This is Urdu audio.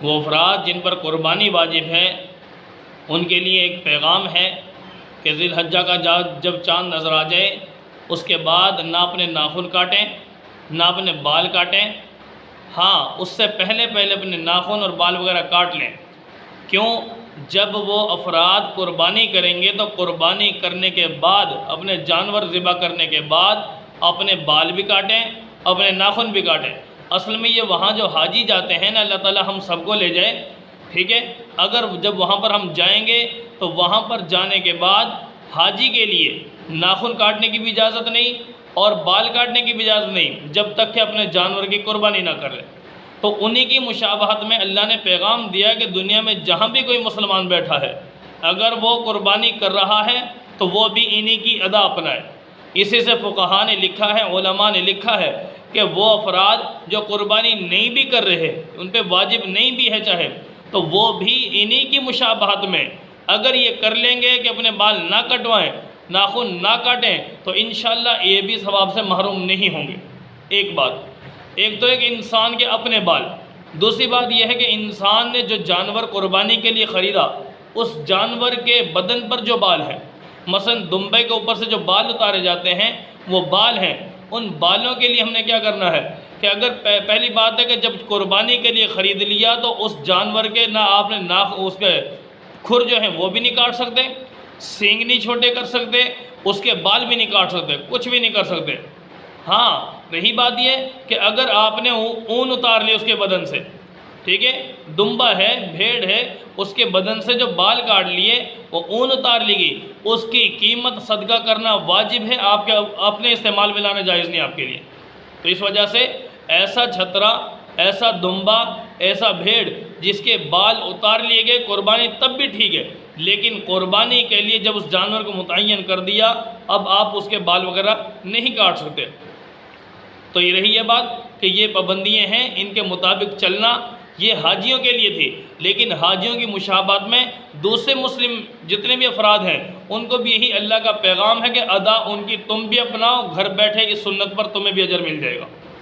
وہ افراد جن پر قربانی واجب ہے ان کے لیے ایک پیغام ہے کہ ذی الحجہ کا جب چاند نظر آ جائے اس کے بعد نہ اپنے ناخن کاٹیں نہ اپنے بال کاٹیں، ہاں اس سے پہلے اپنے ناخن اور بال وغیرہ کاٹ لیں۔ کیوں؟ جب وہ افراد قربانی کریں گے تو قربانی کرنے کے بعد اپنے جانور ذبح کرنے کے بعد اپنے بال بھی کاٹیں اپنے ناخن بھی کاٹیں۔ اصل میں یہ وہاں جو حاجی جاتے ہیں نا، اللہ تعالیٰ ہم سب کو لے جائے، ٹھیک ہے، اگر جب وہاں پر ہم جائیں گے تو وہاں پر جانے کے بعد حاجی کے لیے ناخن کاٹنے کی بھی اجازت نہیں اور بال کاٹنے کی بھی اجازت نہیں جب تک کہ اپنے جانور کی قربانی نہ کر لے۔ تو انہی کی مشابہت میں اللہ نے پیغام دیا کہ دنیا میں جہاں بھی کوئی مسلمان بیٹھا ہے اگر وہ قربانی کر رہا ہے تو وہ بھی انہی کی ادا اپنائے۔ اسی سے فقہاء نے لکھا ہے، علماء نے لکھا ہے کہ وہ افراد جو قربانی نہیں بھی کر رہے، ان پہ واجب نہیں بھی ہے چاہے، تو وہ بھی انہی کی مشابہت میں اگر یہ کر لیں گے کہ اپنے بال نہ کٹوائیں ناخن نہ کاٹیں تو انشاءاللہ یہ بھی ثواب سے محروم نہیں ہوں گے۔ ایک تو ایک انسان کے اپنے بال، دوسری بات یہ ہے کہ انسان نے جو جانور قربانی کے لیے خریدا اس جانور کے بدن پر جو بال ہیں، مثلا دمبے کے اوپر سے جو بال اتارے جاتے ہیں وہ بال ہیں، ان بالوں کے لیے ہم نے کیا کرنا ہے کہ اگر پہلی بات ہے کہ جب قربانی کے لیے خرید لیا تو اس جانور کے نہ آپ نے اس کے کھر جو ہیں وہ بھی نہیں کاٹ سکتے، سینگ نہیں چھوٹے کر سکتے، اس کے بال بھی نہیں کاٹ سکتے، کچھ بھی نہیں کر سکتے۔ ہاں رہی بات یہ کہ اگر آپ نے اون اتار لی اس کے بدن سے، ٹھیک ہے، دمبا ہے، بھیڑ ہے، اس کے بدن سے جو بال کاٹ لیے وہ اون اتار لی گئی، اس کی قیمت صدقہ کرنا واجب ہے، آپ کے اپنے استعمال میں لانا جائز نہیں آپ کے لیے۔ تو اس وجہ سے ایسا چھترا، ایسا دمبا، ایسا بھیڑ جس کے بال اتار لیے گئے قربانی تب بھی ٹھیک ہے، لیکن قربانی کے لیے جب اس جانور کو متعین کر دیا اب آپ اس کے بال وغیرہ نہیں کاٹ سکتے۔ تو یہ رہی یہ بات کہ یہ پابندیاں ہیں، ان کے مطابق چلنا یہ حاجیوں کے لیے تھی، لیکن حاجیوں کی مشابہت میں دوسرے مسلم جتنے بھی افراد ہیں ان کو بھی یہی اللہ کا پیغام ہے کہ ادا ان کی تم بھی اپناؤ، گھر بیٹھے اس سنت پر تمہیں بھی اجر مل جائے گا۔